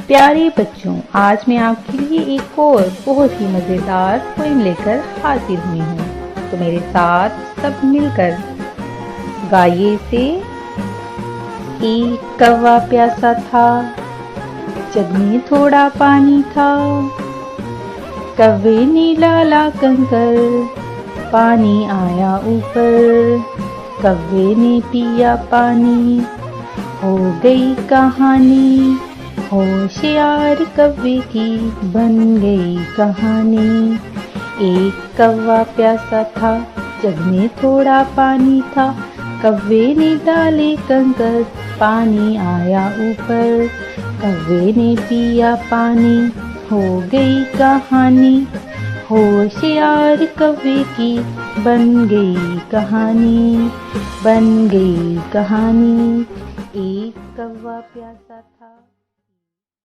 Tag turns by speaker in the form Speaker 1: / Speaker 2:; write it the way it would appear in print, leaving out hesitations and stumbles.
Speaker 1: प्यारे बच्चों, आज मैं आपके लिए एक और बहुत ही मज़ेदार पोएम लेकर हाजिर हुई हूँ। तो मेरे साथ सब मिलकर गाइए इसे। एक कौवा प्यासा था, जग में थोड़ा पानी था। कौवे ने डाला कंकर, पानी आया ऊपर। कौवे ने पिया पानी, हो गई कहानी। होशियार कौवे की बन गई कहानी। एक कौवा प्यासा था, जग में थोड़ा पानी था। कौवे ने डाले कंकर, पानी आया ऊपर। कौवे ने पिया पानी, हो गई कहानी। होशियार कौवे की बन गई कहानी, बन गई कहानी। एक कौवा प्यासा था।